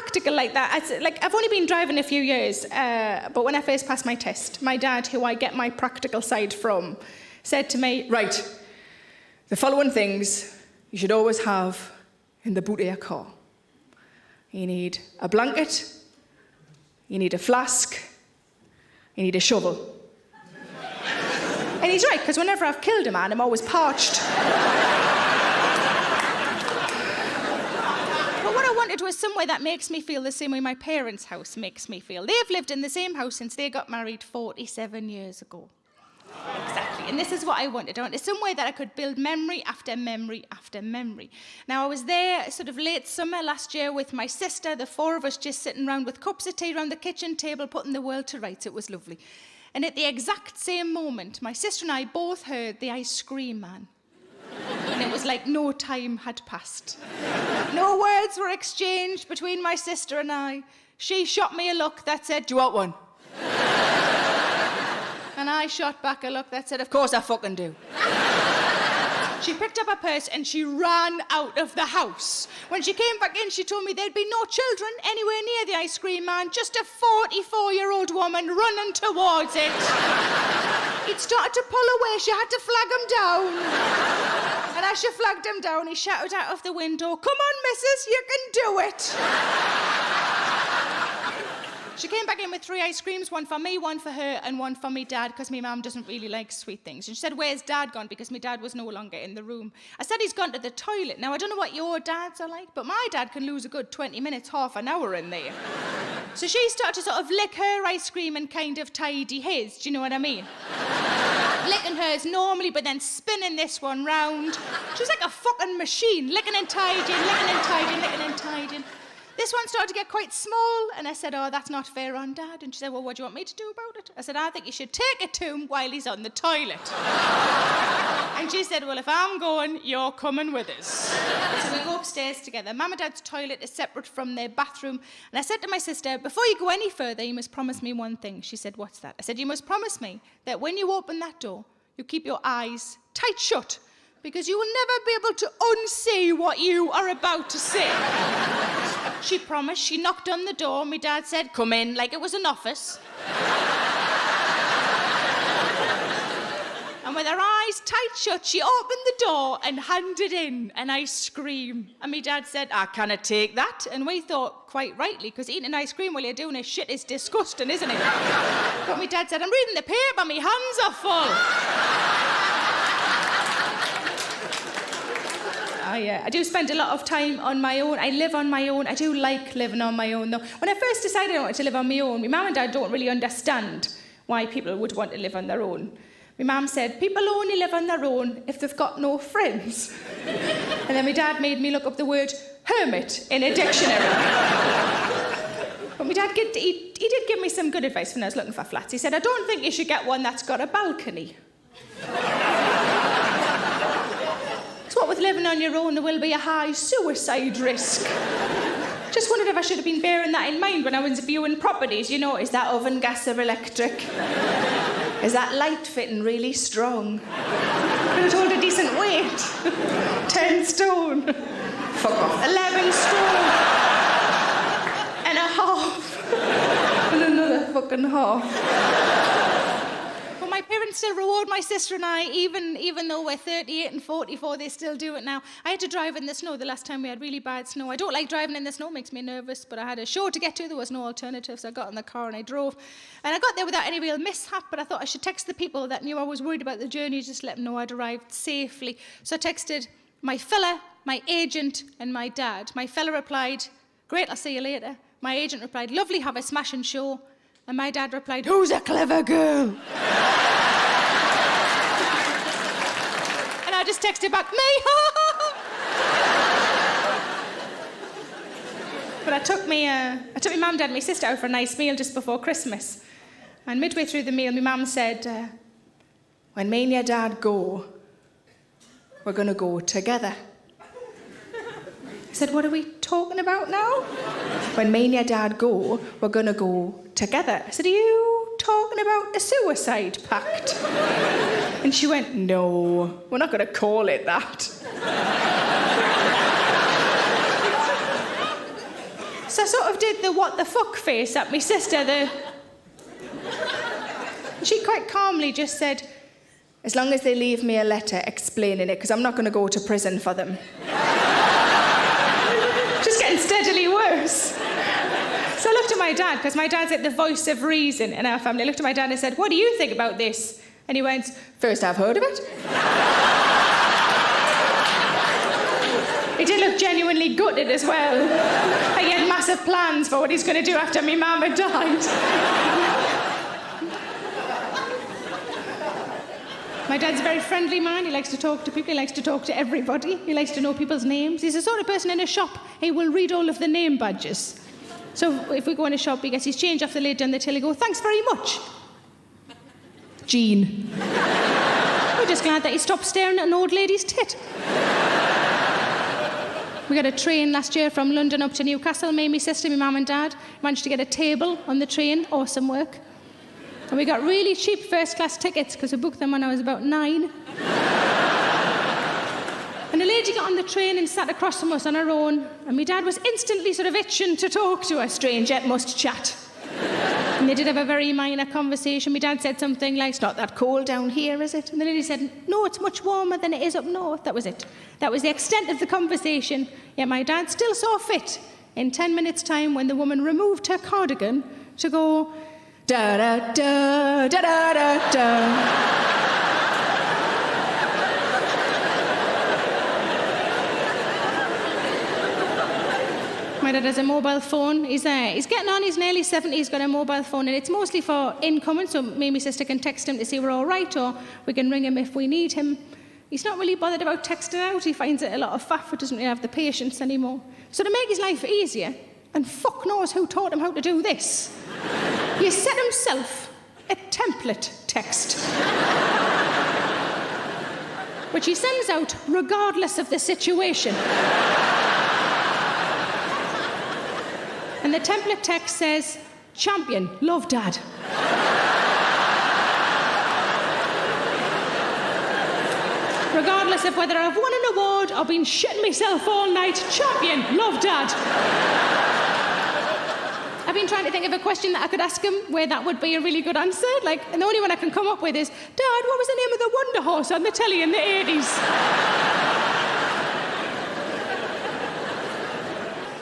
practical like that. I've only been driving a few years, but when I first passed my test, my dad, who I get my practical side from, said to me, right, the following things you should always have in the boot of your car. You need a blanket, you need a flask, you need a shovel. And he's right, because whenever I've killed a man, I'm always parched. But what I wanted was somewhere that makes me feel the same way my parents' house makes me feel. They've lived in the same house since they got married 47 years ago. Exactly, and this is what I wanted. I wanted somewhere that I could build memory after memory after memory. Now, I was there sort of late summer last year with my sister, the four of us just sitting around with cups of tea around the kitchen table, putting the world to rights. It was lovely. And at the exact same moment, my sister and I both heard the ice cream man. And it was like no time had passed. No words were exchanged between my sister and I. She shot me a look that said, do you want one? And I shot back a look that said, of course I fucking do. She picked up her purse and she ran out of the house. When she came back in, she told me there'd be no children anywhere near the ice cream man, just a 44-year-old woman running towards it. He'd started to pull away. She had to flag him down. And as she flagged him down, he shouted out of the window, come on, missus, you can do it. She came back in with 3 ice creams, one for me, one for her, and one for me dad, because my mum doesn't really like sweet things. And she said, where's dad gone? Because my dad was no longer in the room. I said, he's gone to the toilet. Now, I don't know what your dads are like, but my dad can lose a good 20 minutes, half an hour in there. So she started to sort of lick her ice cream and kind of tidy his, do you know what I mean? Licking hers normally, but then spinning this one round. She was like a fucking machine, licking and tidying, licking and tidying, licking and tidying. This one started to get quite small, and I said, oh, that's not fair on Dad. And she said, well, what do you want me to do about it? I said, I think you should take it to him while he's on the toilet. And she said, well, if I'm going, you're coming with us. So we go upstairs together. Mum and Dad's toilet is separate from their bathroom. And I said to my sister, before you go any further, you must promise me one thing. She said, what's that? I said, you must promise me that when you open that door, you keep your eyes tight shut, because you will never be able to unsee what you are about to say. She promised. She knocked on the door. My dad said, come in, like it was an office. And with her eyes tight shut, she opened the door and handed in an ice cream. And my dad said, I cannot take that. And we thought, quite rightly, because eating an ice cream while you're doing this shit is disgusting, isn't it? But my dad said, I'm reading the paper, my hands are full. I do spend a lot of time on my own. I live on my own. I do like living on my own, though. When I first decided I wanted to live on my own, my mum and dad don't really understand why people would want to live on their own. My mum said, people only live on their own if they've got no friends. And then my dad made me look up the word hermit in a dictionary. But my dad, he did give me some good advice when I was looking for flats. He said, I don't think you should get one that's got a balcony. What with living on your own, there will be a high suicide risk. Just wondered if I should have been bearing that in mind when I was viewing properties. You know, is that oven gas or electric? Is that light fitting really strong? Could have told a decent weight. 10 stone. Fuck off. 11 stone. And a half. And another fucking half. My parents still reward my sister and I, even though we're 38 and 44, they still do it now. I had to drive in the snow the last time we had really bad snow. I don't like driving in the snow, makes me nervous, but I had a show to get to, there was no alternative, so I got in the car and I drove. And I got there without any real mishap, but I thought I should text the people that knew I was worried about the journey, just let them know I'd arrived safely. So I texted my fella, my agent, and my dad. My fella replied, great, I'll see you later. My agent replied, lovely, have a smashing show. And my dad replied, who's a clever girl? And I just texted back, me! But I took my mum, dad, and my sister out for a nice meal just before Christmas. And midway through the meal, my mum said, when me and your dad go, we're going to go together. I said, what are we talking about now? When me and your dad go, we're going to go together. I said, are you talking about a suicide pact? And she went, no, we're not going to call it that. So I sort of did the what the fuck face at my sister. She quite calmly just said, as long as they leave me a letter explaining it, because I'm not going to go to prison for them. Just getting steadily worse. So I looked at my dad, because my dad's like the voice of reason in our family. I looked at my dad and I said, what do you think about this? And he went, first I've heard of it. He did look genuinely gutted as well. He had massive plans for what he's going to do after my mum had died. My dad's a very friendly man. He likes to talk to people. He likes to talk to everybody. He likes to know people's names. He's the sort of person in a shop, he will read all of the name badges. So if we go in a shop, he gets his change off the lid down the till, he goes, thanks very much. Jean. We're just glad that he stopped staring at an old lady's tit. We got a train last year from London up to Newcastle, me, my sister, my mum and dad. Managed to get a table on the train, awesome work. And we got really cheap first-class tickets because we booked them when I was about 9. And a lady got on the train and sat across from us on her own, and my dad was instantly sort of itching to talk to her. Strange yet must chat. And they did have a very minor conversation. My dad said something like, it's not that cold down here, is it? And the lady said, no, it's much warmer than it is up north. That was it. That was the extent of the conversation. Yet my dad still saw fit, in 10 minutes' time, when the woman removed her cardigan, to go, da-da-da, da-da-da-da. My dad has a mobile phone. He's getting on, he's nearly 70, he's got a mobile phone, and it's mostly for incoming, so me and my sister can text him to see we're all right, or we can ring him if we need him. He's not really bothered about texting out. He finds it a lot of faff, but doesn't really have the patience anymore. So to make his life easier, and fuck knows who taught him how to do this, he set himself a template text, which he sends out regardless of the situation. And the template text says, champion, love dad. Regardless of whether I've won an award or been shitting myself all night, champion, love dad. I've been trying to think of a question that I could ask him where that would be a really good answer. And the only one I can come up with is, Dad, what was the name of the Wonder Horse on the telly in the 80s?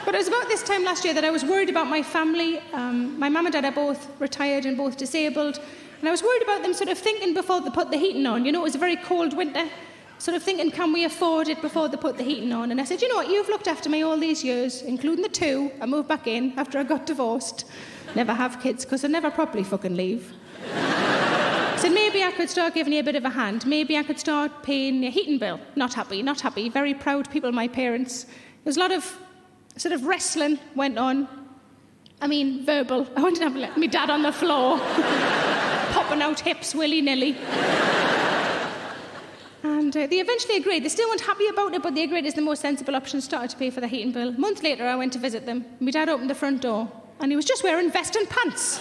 But it was about this time last year that I was worried about my family. My mum and dad are both retired and both disabled. And I was worried about them sort of thinking before they put the heating on. You know, it was a very cold winter. Sort of thinking, can we afford it before they put the heating on? And I said, you know what, you've looked after me all these years, including the 2. I moved back in after I got divorced. Never have kids, because I never properly fucking leave. I said, maybe I could start giving you a bit of a hand. Maybe I could start paying your heating bill. Not happy, not happy. Very proud people, my parents. There was a lot of sort of wrestling went on. I mean, verbal. I went to have my dad on the floor, popping out hips willy-nilly. And they eventually agreed. They still weren't happy about it, but they agreed it's the most sensible option, started to pay for the heating bill. A month later, I went to visit them. My dad opened the front door, and he was just wearing vest and pants.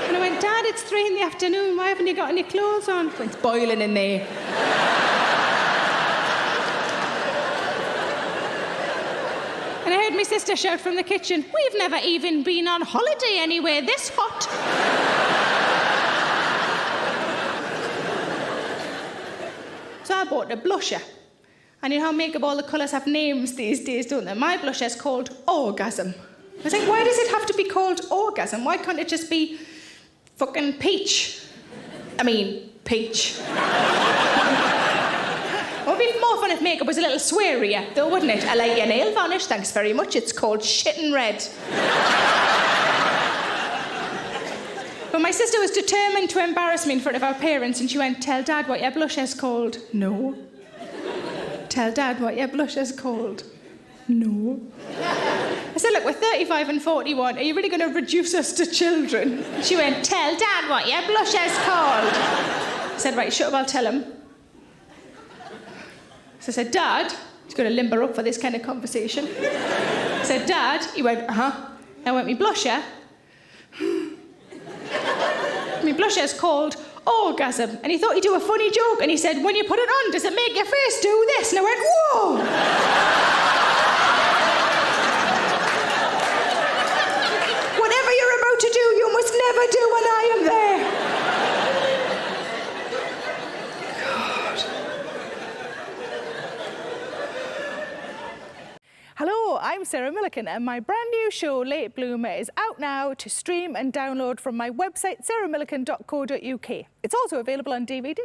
And I went, Dad, it's 3 in the afternoon. Why haven't you got any clothes on? It's boiling in there. And I heard my sister shout from the kitchen, we've never even been on holiday anywhere this hot. So I bought a blusher. And you know how makeup, all the colours have names these days, don't they? My blusher is called Orgasm. I was like, why does it have to be called Orgasm? Why can't it just be fucking peach? I mean, peach. It would be more fun if makeup was a little swearier, though, wouldn't it? I like your nail varnish, thanks very much. It's called Shittin' Red. But my sister was determined to embarrass me in front of our parents, and she went, tell Dad what your blusher's called. No. Tell Dad what your blusher's called. No. I said, look, we're 35 and 41. Are you really going to reduce us to children? She went, tell Dad what your blusher's called. I said, right, shut up, I'll tell him. So I said, Dad, he's going to limber up for this kind of conversation. I said, Dad, he went, uh-huh. I went, me blusher? My blusher's called orgasm. And he thought he'd do a funny joke, and he said, when you put it on, does it make your face do this? And I went, whoa! Whatever you're about to do, you must never do when I am there. Hello, I'm Sarah Millican, and my brand new show, Late Bloomer, is out now to stream and download from my website, sarahmillican.co.uk. It's also available on DVD.